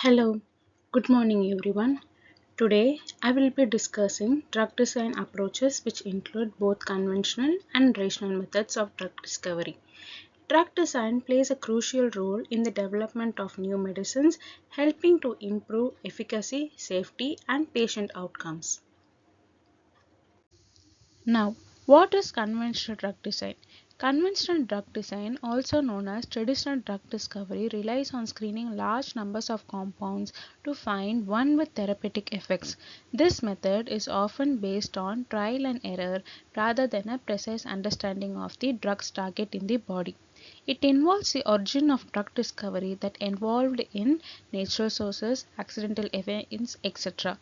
Hello, good morning everyone. Today I will be discussing drug design approaches which include both conventional and rational methods of drug discovery. Drug design plays a crucial role in the development of new medicines, helping to improve efficacy, safety, and patient outcomes. Now, what is conventional drug design? Conventional drug design, also known as traditional drug discovery, relies on screening large numbers of compounds to find one with therapeutic effects. This method is often based on trial and error rather than a precise understanding of the drug's target in the body. It involves the origin of drug discovery that involved in natural sources, accidental events, etc.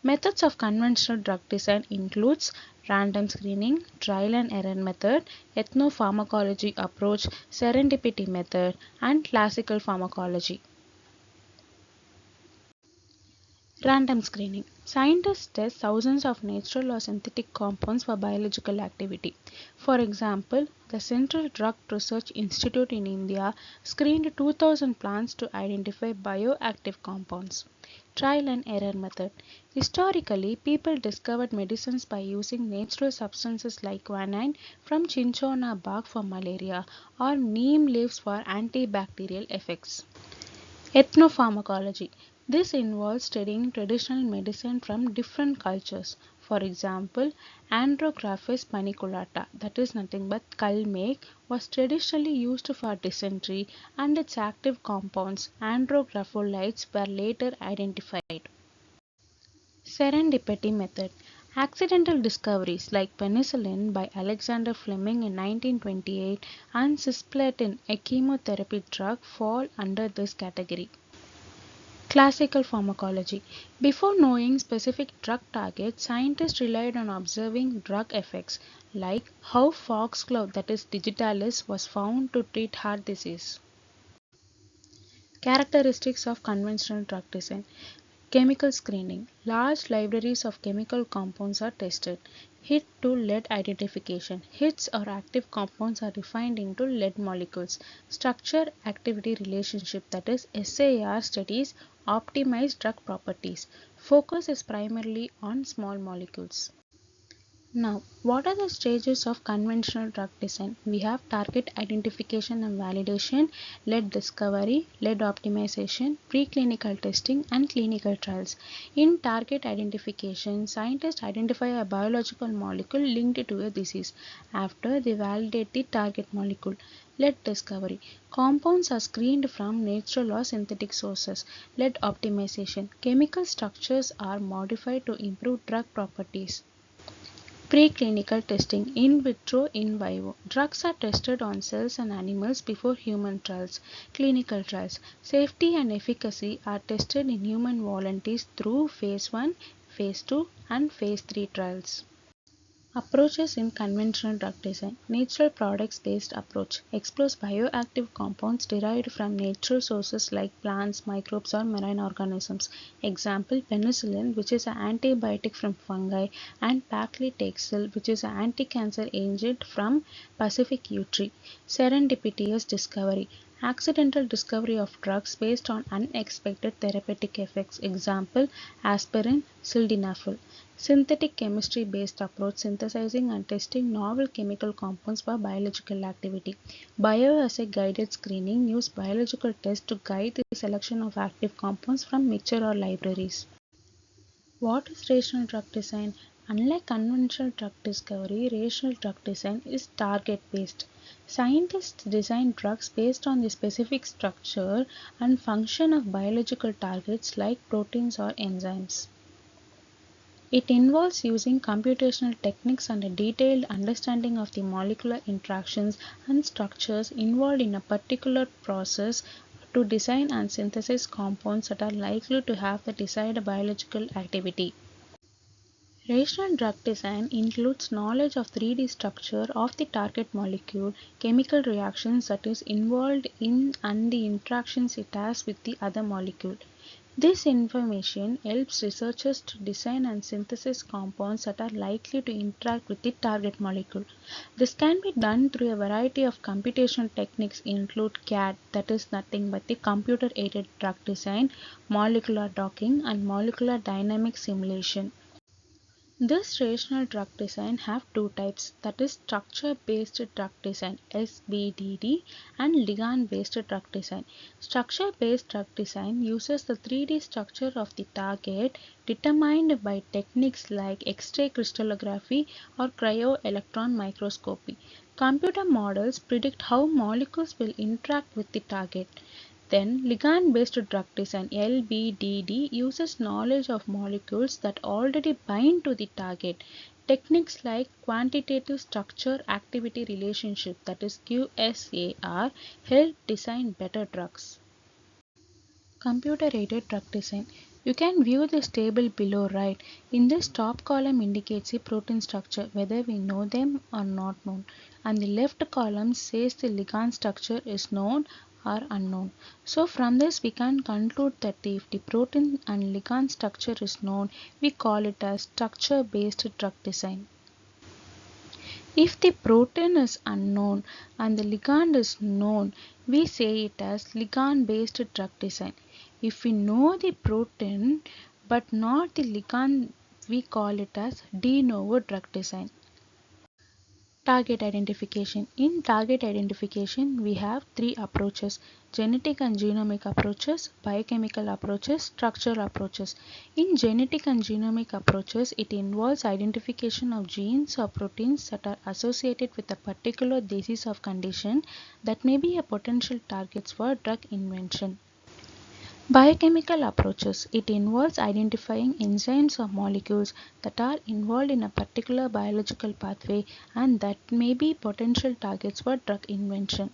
Methods of conventional drug design includes random screening, trial and error method, ethnopharmacology approach, serendipity method, and classical pharmacology. Random screening. Scientists test thousands of natural or synthetic compounds for biological activity. For example, the Central Drug Research Institute in India screened 2000 plants to identify bioactive compounds. Trial and error method. Historically, people discovered medicines by using natural substances like quinine from cinchona bark for malaria or neem leaves for antibacterial effects. Ethnopharmacology. This involves studying traditional medicine from different cultures. For example, Andrographis paniculata, that is nothing but kalmake, was traditionally used for dysentery and its active compounds, andrographolites, were later identified. Serendipity method. Accidental discoveries like penicillin by Alexander Fleming in 1928 and cisplatin, a chemotherapy drug, fall under this category. Classical pharmacology. Before knowing specific drug targets, scientists relied on observing drug effects, like how foxglove, that is digitalis, was found to treat heart disease. Characteristics of conventional drug design. Chemical screening. Large libraries of chemical compounds are tested. Hit to lead identification. Hits or active compounds are refined into lead molecules. Structure activity relationship, that is SAR studies optimize drug properties. Focus is primarily on small molecules. Now, what are the stages of conventional drug design? We have target identification and validation, lead discovery, lead optimization, preclinical testing, and clinical trials. In target identification, scientists identify a biological molecule linked to a disease. After they validate the target molecule. Lead discovery. Compounds are screened from natural or synthetic sources. Lead optimization. Chemical structures are modified to improve drug properties. Preclinical testing, in vitro, in vivo. Drugs are tested on cells and animals before human trials. Clinical trials. Safety and efficacy are tested in human volunteers through phase 1, phase 2, and phase 3 trials. Approaches in conventional drug design. Natural products based approach explores bioactive compounds derived from natural sources like plants, microbes, or marine organisms. Example, penicillin, which is an antibiotic from fungi, and paclitaxel, which is an anti-cancer agent from Pacific yew tree. Serendipitous discovery. Accidental discovery of drugs based on unexpected therapeutic effects. Example, aspirin, sildenafil. Synthetic chemistry based approach, synthesizing and testing novel chemical compounds for biological activity. Bioassay guided screening use biological tests to guide the selection of active compounds from mixture or libraries. What is rational drug design? Unlike conventional drug discovery, rational drug design is target based. Scientists design drugs based on the specific structure and function of biological targets like proteins or enzymes. It involves using computational techniques and a detailed understanding of the molecular interactions and structures involved in a particular process to design and synthesize compounds that are likely to have the desired biological activity. Rational drug design includes knowledge of 3D structure of the target molecule, chemical reactions that is involved in and the interactions it has with the other molecule. This information helps researchers to design and synthesize compounds that are likely to interact with the target molecule. This can be done through a variety of computational techniques include CAD, that is nothing but the computer aided drug design, molecular docking and molecular dynamic simulation. This rational drug design have two types, that is structure based drug design SBDD and ligand based drug design. Structure based drug design uses the 3D structure of the target determined by techniques like X-ray crystallography or cryo-electron microscopy. Computer models predict how molecules will interact with the target. Then, ligand-based drug design (LBDD) uses knowledge of molecules that already bind to the target. Techniques like quantitative structure-activity relationship, that is QSAR, help design better drugs. Computer-aided drug design. You can view this table below, right? In this top column indicates the protein structure, whether we know them or not known. And the left column says the ligand structure is known or unknown. So from this we can conclude that if the protein and ligand structure is known, we call it as structure-based drug design. If the protein is unknown and the ligand is known, we say it as ligand-based drug design. If we know the protein but not the ligand, we call it as de novo drug design. Target identification. In target identification, we have three approaches: genetic and genomic approaches, biochemical approaches, structural approaches. In genetic and genomic approaches, it involves identification of genes or proteins that are associated with a particular disease or condition that may be a potential targets for drug invention. Biochemical approaches. It involves identifying enzymes or molecules that are involved in a particular biological pathway and that may be potential targets for drug invention.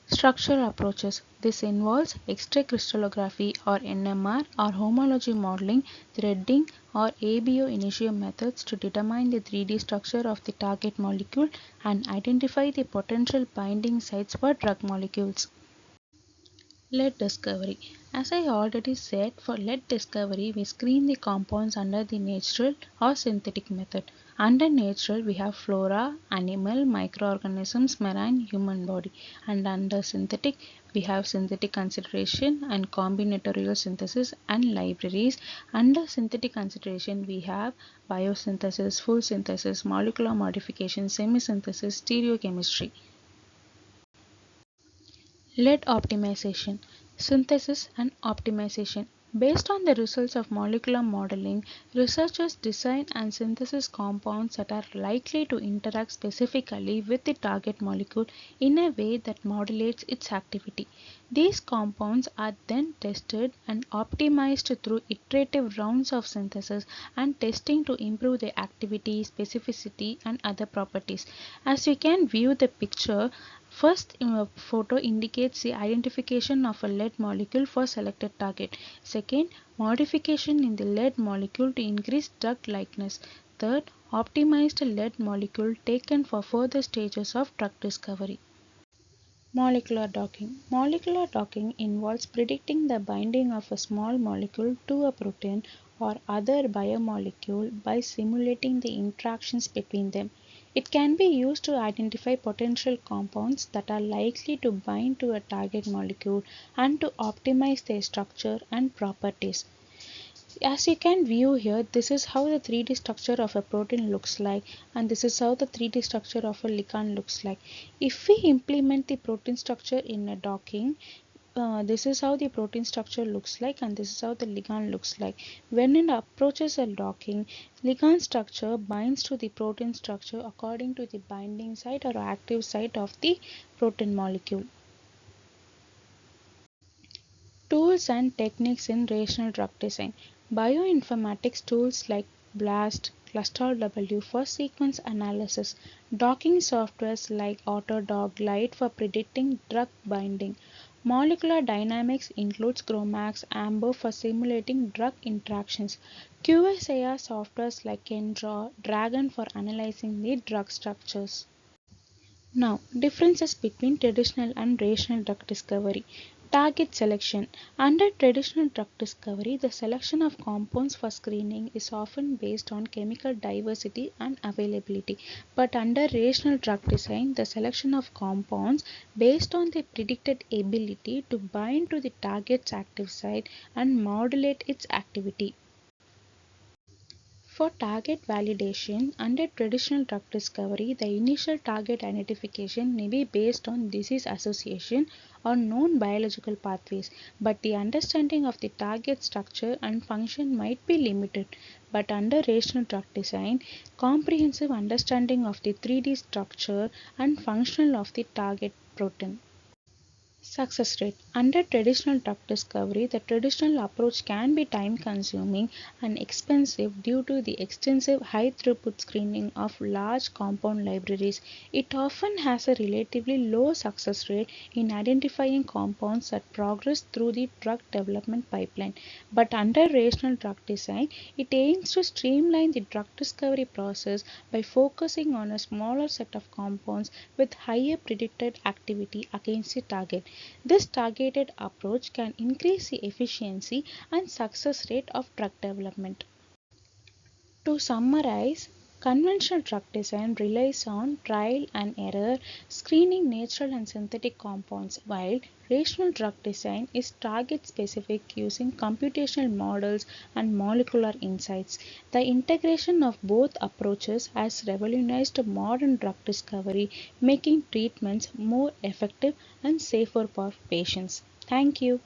Structural approaches. This involves X-ray crystallography or NMR or homology modeling, threading or ABO initio methods to determine the 3D structure of the target molecule and identify the potential binding sites for drug molecules. Lead discovery. As I already said, for lead discovery, we screen the compounds under the natural or synthetic method. Under natural, we have flora, animal, microorganisms, marine, human body. And under synthetic, we have synthetic consideration and combinatorial synthesis and libraries. Under synthetic consideration, we have biosynthesis, full synthesis, molecular modification, semi-synthesis, stereochemistry. Lead optimization, synthesis and optimization. Based on the results of molecular modeling, researchers design and synthesize compounds that are likely to interact specifically with the target molecule in a way that modulates its activity. These compounds are then tested and optimized through iterative rounds of synthesis and testing to improve their activity, specificity, and other properties. As you can view the picture, first photo indicates the identification of a lead molecule for selected target. Second, modification in the lead molecule to increase drug likeness. Third, optimized lead molecule taken for further stages of drug discovery. Molecular docking. Molecular docking involves predicting the binding of a small molecule to a protein or other biomolecule by simulating the interactions between them. It can be used to identify potential compounds that are likely to bind to a target molecule and to optimize their structure and properties. As you can view here, this is how the 3D structure of a protein looks like, and this is how the 3D structure of a ligand looks like. If we implement the protein structure in a docking, this is how the protein structure looks like and this is how the ligand looks like. When it approaches a docking, ligand structure binds to the protein structure according to the binding site or active site of the protein molecule. Tools and techniques in rational drug design. Bioinformatics tools like BLAST, ClustalW for sequence analysis, docking softwares like AutoDock Lite for predicting drug binding, Molecular dynamics includes Chromax, Amber for simulating drug interactions, QSAR softwares like Kendra, Dragon for analyzing the drug structures. Now, differences between traditional and rational drug discovery. Target selection. Under traditional drug discovery, the selection of compounds for screening is often based on chemical diversity and availability. But under rational drug design, the selection of compounds based on their predicted ability to bind to the target's active site and modulate its activity. For target validation, under traditional drug discovery, the initial target identification may be based on disease association or known biological pathways, but the understanding of the target structure and function might be limited. But under rational drug design, comprehensive understanding of the 3D structure and functional of the target protein. Success rate. Under traditional drug discovery, the traditional approach can be time consuming and expensive due to the extensive high throughput screening of large compound libraries. It often has a relatively low success rate in identifying compounds that progress through the drug development pipeline. But under rational drug design, it aims to streamline the drug discovery process by focusing on a smaller set of compounds with higher predicted activity against the target. This targeted approach can increase the efficiency and success rate of drug development. To summarize, conventional drug design relies on trial and error, screening natural and synthetic compounds, while rational drug design is target specific using computational models and molecular insights. The integration of both approaches has revolutionized modern drug discovery, making treatments more effective and safer for patients. Thank you.